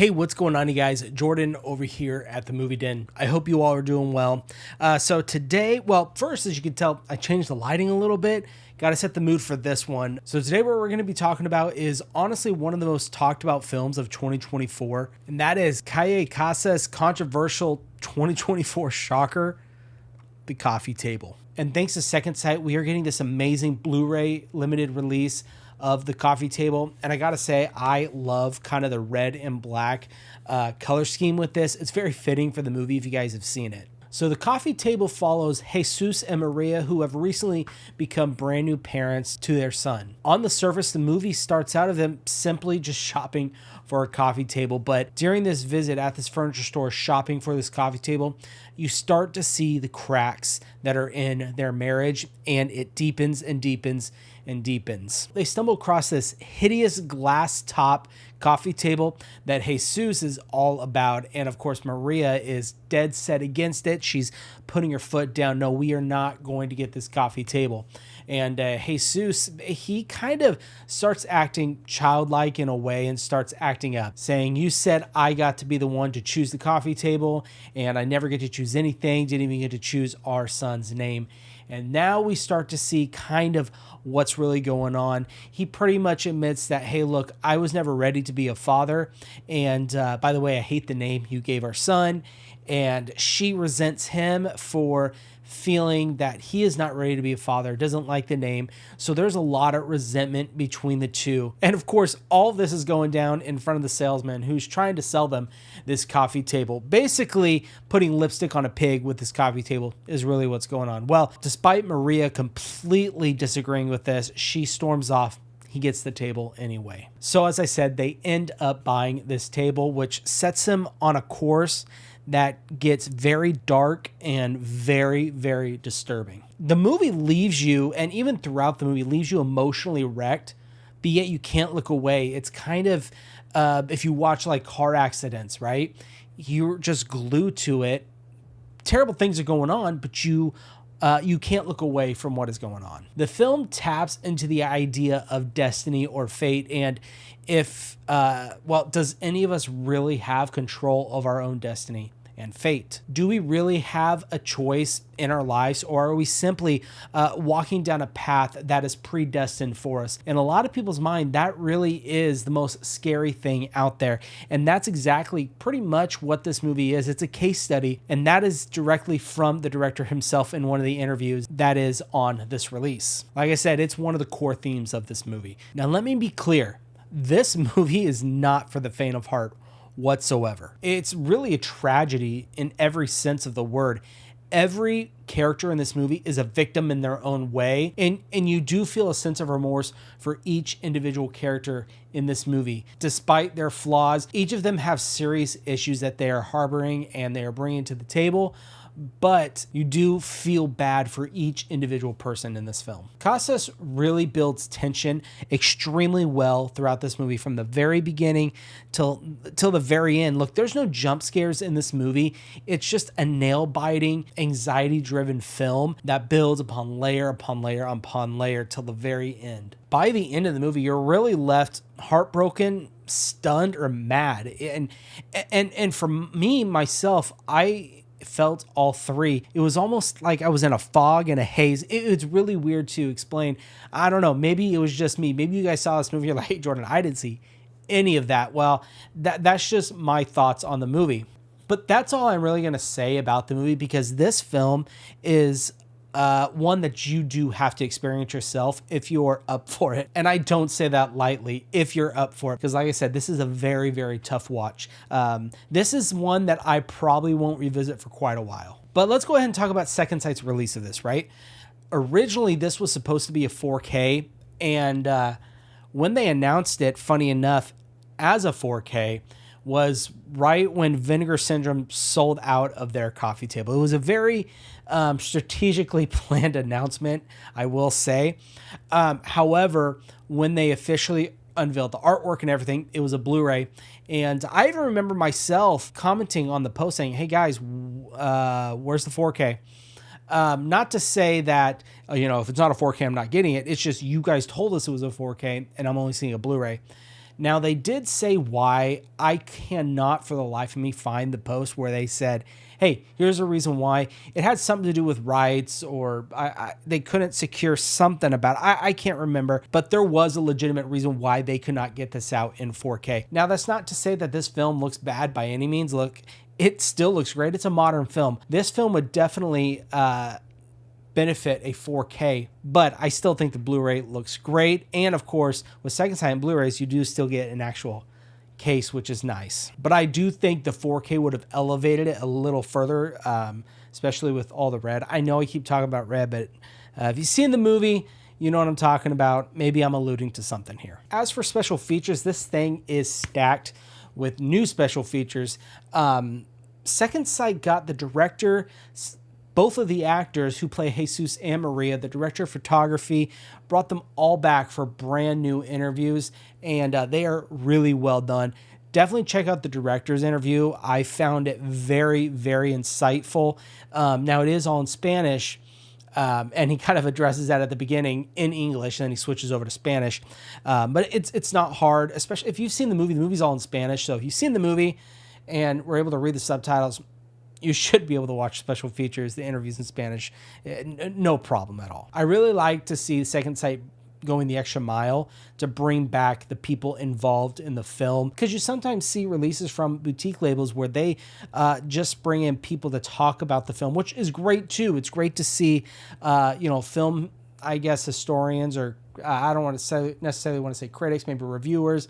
Hey, what's going on, you guys? Jordan over here at the Movie Den. I hope you all are doing well. So today, well, first, as you can tell, I changed the lighting a little bit. Got to set the mood for this one. So today what we're going to be talking about is honestly one of the most talked about films of 2024. And that is Calle Casa's controversial 2024 shocker, The Coffee Table. And thanks to Second Sight, we are getting this amazing Blu-ray limited release of The Coffee Table. And I gotta say, I love kind of the red and black color scheme with this. It's very fitting for the movie if you guys have seen it. So The Coffee Table follows Jesus and Maria, who have recently become brand new parents to their son. On the surface, the movie starts out of them simply just shopping for a coffee table. But during this visit at this furniture store shopping for this coffee table, you start to see the cracks that are in their marriage, and it deepens and deepens and deepens. They stumble across this hideous glass top coffee table that Jesus is all about. And of course, Maria is dead set against it. She's putting her foot down. No, we are not going to get this coffee table. And Jesus, he kind of starts acting childlike in a way and starts acting up, saying, you said I got to be the one to choose the coffee table, and I never get to choose anything, didn't even get to choose our son's name. And now we start to see kind of what's really going on. He pretty much admits that, hey, look, I was never ready to be a father. And by the way, I hate the name you gave our son. And she resents him for feeling that he is not ready to be a father, doesn't like the name. So there's a lot of resentment between the two. And of course, all of this is going down in front of the salesman who's trying to sell them this coffee table. Basically, putting lipstick on a pig with this coffee table is really what's going on. Well, despite Maria completely disagreeing with this, she storms off. He gets the table anyway. So as I said, they end up buying this table, which sets him on a course that gets very dark and very, very disturbing. The movie leaves you, and even throughout the movie, leaves you emotionally wrecked, but yet you can't look away. It's kind of, if you watch like car accidents, right? You're just glued to it. Terrible things are going on, but you can't look away from what is going on. The film taps into the idea of destiny or fate, and if, does any of us really have control of our own destiny and fate? Do we really have a choice in our lives, or are we simply walking down a path that is predestined for us? In a lot of people's mind, that really is the most scary thing out there. And that's exactly pretty much what this movie is. It's a case study, and that is directly from the director himself in one of the interviews that is on this release. Like I said, it's one of the core themes of this movie. Now, let me be clear. This movie is not for the faint of heart whatsoever. It's really a tragedy in every sense of the word. Every character in this movie is a victim in their own way, and you do feel a sense of remorse for each individual character in this movie. Despite their flaws, each of them have serious issues that they are harboring and they are bringing to the table, but you do feel bad for each individual person in this film. Casas really builds tension extremely well throughout this movie, from the very beginning till the very end. Look, there's no jump scares in this movie. It's just a nail-biting, anxiety-driven film that builds upon layer upon layer upon layer till the very end. By the end of the movie, you're really left heartbroken, stunned, or mad. And for me, myself, I felt all three. It was almost like I was in a fog and a haze. It's really weird to explain. I don't know. Maybe it was just me. Maybe you guys saw this movie. You're like, hey, Jordan, I didn't see any of that. Well, that's just my thoughts on the movie. But that's all I'm really going to say about the movie, because this film is one that you do have to experience yourself if you're up for it. And I don't say that lightly, if you're up for it, because like I said, this is a very, very tough watch. This is one that I probably won't revisit for quite a while. But let's go ahead and talk about Second Sight's release of this, right? Originally, this was supposed to be a 4K, and when they announced it, funny enough, as a 4K, was right when Vinegar Syndrome sold out of their coffee table. It was a very strategically planned announcement, I will say. However, when they officially unveiled the artwork and everything, it was a Blu-ray. And I even remember myself commenting on the post saying, hey guys, where's the 4K? Not to say that, if it's not a 4K, I'm not getting it. It's just you guys told us it was a 4K and I'm only seeing a Blu-ray. Now, they did say why. I cannot for the life of me find the post where they said, hey, here's a reason why. It had something to do with rights, or they couldn't secure something about it. I can't remember, but there was a legitimate reason why they could not get this out in 4K. Now, that's not to say that this film looks bad by any means. Look, it still looks great. It's a modern film. This film would definitely benefit a 4K, but I still think the Blu-ray looks great. And of course, with second sight Blu-rays, you do still get an actual case, which is nice. But I do think the 4K would have elevated it a little further, especially with all the red. I know I keep talking about red, but if you've seen the movie, you know what I'm talking about. Maybe I'm alluding to something here. As for special features, this thing is stacked with new special features. Second Sight got the director, both of the actors who play Jesus and Maria, the director of photography, brought them all back for brand new interviews, and they are really well done. Definitely check out the director's interview. I found it very, very insightful. Now, it is all in Spanish, and he kind of addresses that at the beginning in English, and then he switches over to Spanish. But it's not hard, especially if you've seen the movie. The movie's all in Spanish, so if you've seen the movie and were able to read the subtitles, you should be able to watch special features, the interviews in Spanish, no problem at all. I really like to see Second Sight going the extra mile to bring back the people involved in the film, because you sometimes see releases from boutique labels where they just bring in people to talk about the film, which is great too. It's great to see, film, I guess, historians, or I don't want to say necessarily want to say critics, maybe reviewers,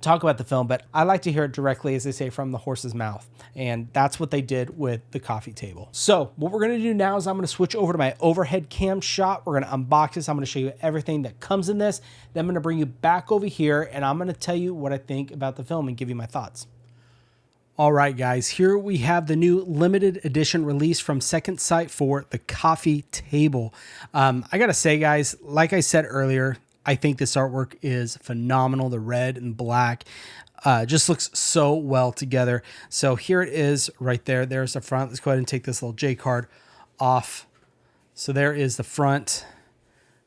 talk about the film, but I like to hear it directly, as they say, from the horse's mouth. And that's what they did with the coffee table. So what we're going to do now is I'm going to switch over to my overhead cam shot. We're going to unbox this. I'm going to show you everything that comes in this. Then I'm going to bring you back over here, and I'm going to tell you what I think about the film and give you my thoughts. All right, guys, here we have the new limited edition release from Second Sight for the coffee table. I got to say, guys, like I said earlier, I think this artwork is phenomenal. The red and black just looks so well together. So here it is right there. There's the front. Let's go ahead and take this little J card off. So there is the front.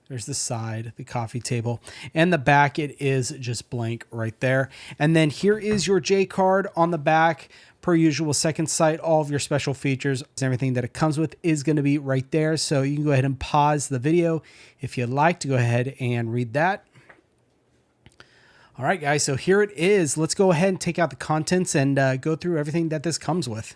There's the side, the coffee table, and the back. It is just blank right there. And then here is your J card on the back. Per usual, Second Sight, all of your special features, everything that it comes with is going to be right there. So you can go ahead and pause the video if you'd like to go ahead and read that. All right, guys, so here it is. Let's go ahead and take out the contents and go through everything that this comes with.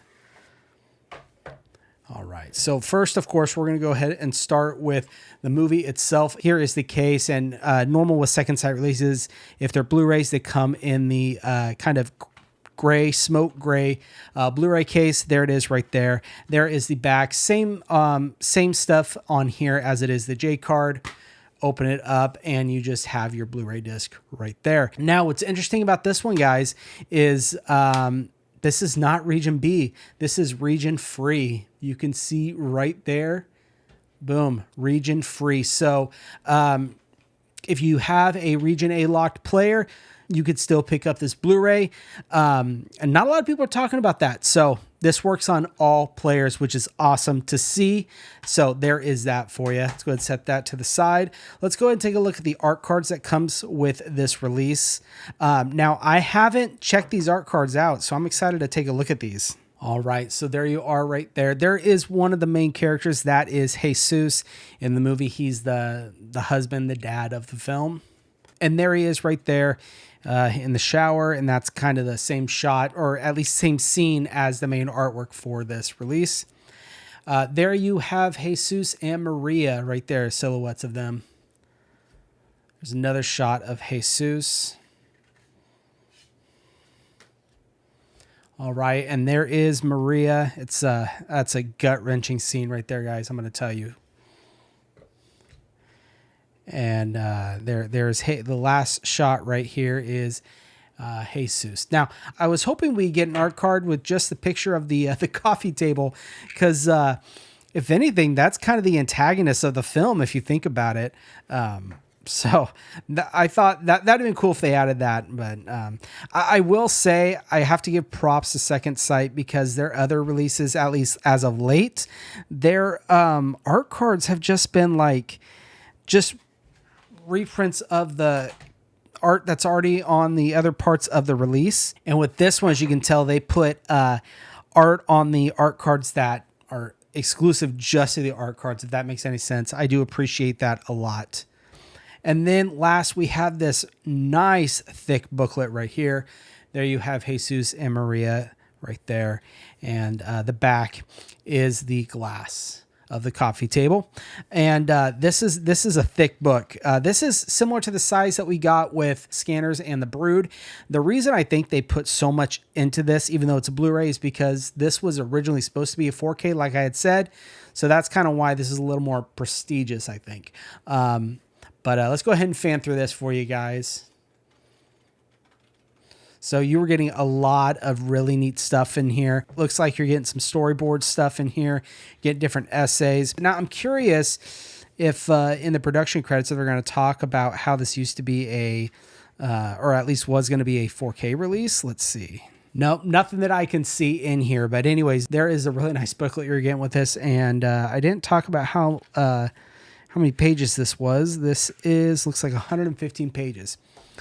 All right, so first, of course, we're going to go ahead and start with the movie itself. Here is the case, and normal with Second Sight releases, if they're Blu-rays, they come in the kind of gray, smoke gray Blu-ray case. There it is right there. There is the back. Same stuff on here as it is the J card. Open it up and you just have your Blu-ray disc right there. Now, what's interesting about this one, guys, is this is not region B. This is region free. You can see right there. Boom, region free. So if you have a region A locked player, you could still pick up this Blu-ray. And not a lot of people are talking about that. So this works on all players, which is awesome to see. So there is that for you. Let's go ahead and set that to the side. Let's go ahead and take a look at the art cards that comes with this release. Now, I haven't checked these art cards out, so I'm excited to take a look at these. All right, so there you are right there. There is one of the main characters. That is Jesus. In the movie, he's the husband, the dad of the film. And there he is right there in the shower, and that's kind of the same shot, or at least same scene as the main artwork for this release. There you have Jesus and Maria right there, silhouettes of them. There's another shot of Jesus. All right, and there is Maria. That's a gut-wrenching scene right there, guys. I'm going to tell you. And there's the last shot right here is Jesus. Now, I was hoping we'd get an art card with just the picture of the coffee table, because if anything, that's kind of the antagonist of the film, if you think about it. So I thought that'd have been cool if they added that. But I will say I have to give props to Second Sight, because their other releases, at least as of late, their art cards have just been like just reprints of the art that's already on the other parts of the release. And with this one, as you can tell, they put art on the art cards that are exclusive just to the art cards, if that makes any sense. I do appreciate that a lot. And then last, we have this nice thick booklet right here. There you have Jesus and Maria right there. And the back is the glass of the coffee table. And this is a thick book. This is similar to the size that we got with Scanners and The Brood. The reason I think they put so much into this, even though it's a Blu-ray, is because this was originally supposed to be a 4K, like I had said. So that's kind of why this is a little more prestigious, I think. But let's go ahead and fan through this for you guys. So you were getting a lot of really neat stuff in here. Looks like you're getting some storyboard stuff in here, get different essays. Now I'm curious if in the production credits they're going to talk about how this used to be a, or at least was going to be a 4K release. Let's see. Nope, nothing that I can see in here. But anyways, there is a really nice booklet you're getting with this. And I didn't talk about how many pages this was. This looks like 115 pages.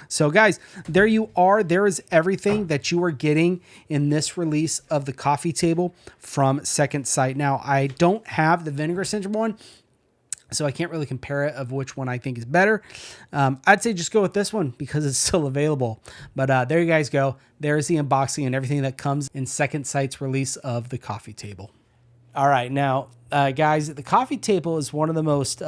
So guys, there you are. There is everything that you are getting in this release of the coffee table from Second Sight. Now, I don't have the Vinegar Syndrome one, so I can't really compare it of which one I think is better. I'd say just go with this one because it's still available. But there you guys go. There's the unboxing and everything that comes in Second Sight's release of the coffee table. All right, now, guys, the coffee table is one of the most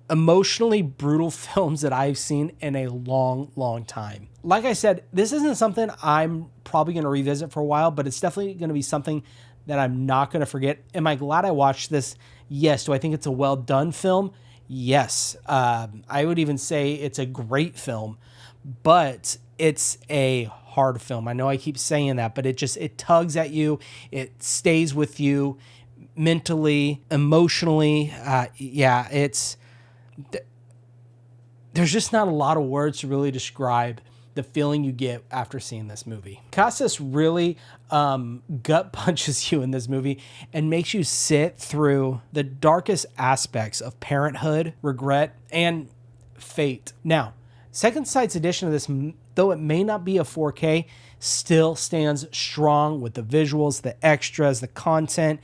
emotionally brutal films that I've seen in a long time. Like I said, this isn't something I'm probably going to revisit for a while, but it's definitely going to be something that I'm not going to forget. Am I glad I watched this? Yes. Do I think it's a well done film? Yes. I would even say it's a great film, but it's a hard film. I know I keep saying that, but it tugs at you. It stays with you mentally, emotionally. There's just not a lot of words to really describe the feeling you get after seeing this movie. Casas really gut punches you in this movie and makes you sit through the darkest aspects of parenthood, regret, and fate. Now, Second Sight's edition of this, though it may not be a 4K, still stands strong with the visuals, the extras, the content,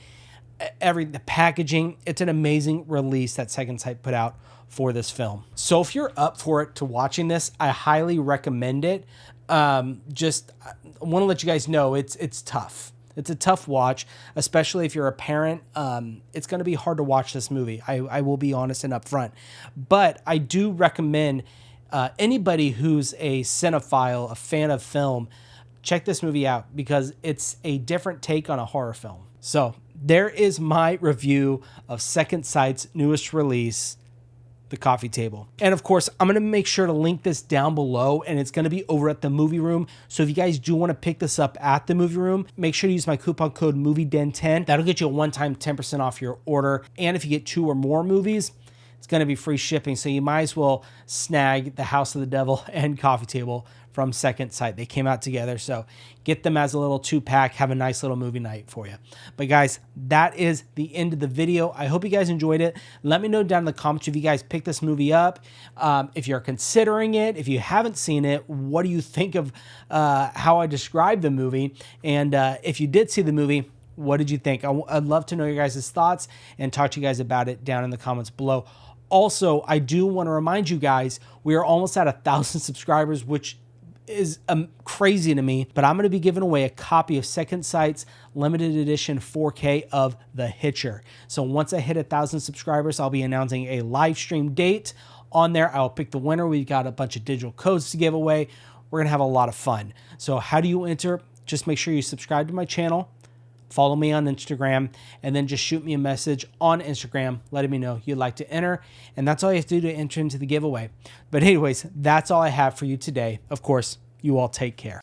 the packaging. It's an amazing release that Second Sight put out for this film. So if you're up for it to watching this, I highly recommend it. Just I want to let you guys know it's tough. It's a tough watch, especially if you're a parent. It's going to be hard to watch this movie. I will be honest and upfront, but I do recommend anybody who's a cinephile, a fan of film, check this movie out because it's a different take on a horror film. So there is my review of Second Sight's newest release, The Coffee Table. And of course, I'm going to make sure to link this down below, and it's going to be over at the Movie Room. So if you guys do want to pick this up at the Movie Room, make sure to use my coupon code MovieDen10. That'll get you a one-time 10% off your order. And if you get 2 or more movies, it's going to be free shipping. So you might as well snag The House of the Devil and Coffee Table from Second Sight. They came out together, so get them as a little 2-pack, have a nice little movie night for you. But guys, that is the end of the video. I hope you guys enjoyed it. Let me know down in the comments if you guys picked this movie up, if you're considering it, if you haven't seen it, what do you think of how I described the movie? And if you did see the movie, what did you think? I'd love to know your guys' thoughts and talk to you guys about it down in the comments below. Also, I do want to remind you guys, we are almost at 1,000 subscribers, which is crazy to me, but I'm going to be giving away a copy of Second Sight's limited edition 4K of The Hitcher. So once I hit 1,000 subscribers, I'll be announcing a live stream date on there. I'll pick the winner. We've got a bunch of digital codes to give away. We're going to have a lot of fun. So how do you enter? Just make sure you subscribe to my channel, follow me on Instagram, and then just shoot me a message on Instagram letting me know you'd like to enter. And that's all you have to do to enter into the giveaway. But anyways, that's all I have for you today. Of course, you all take care.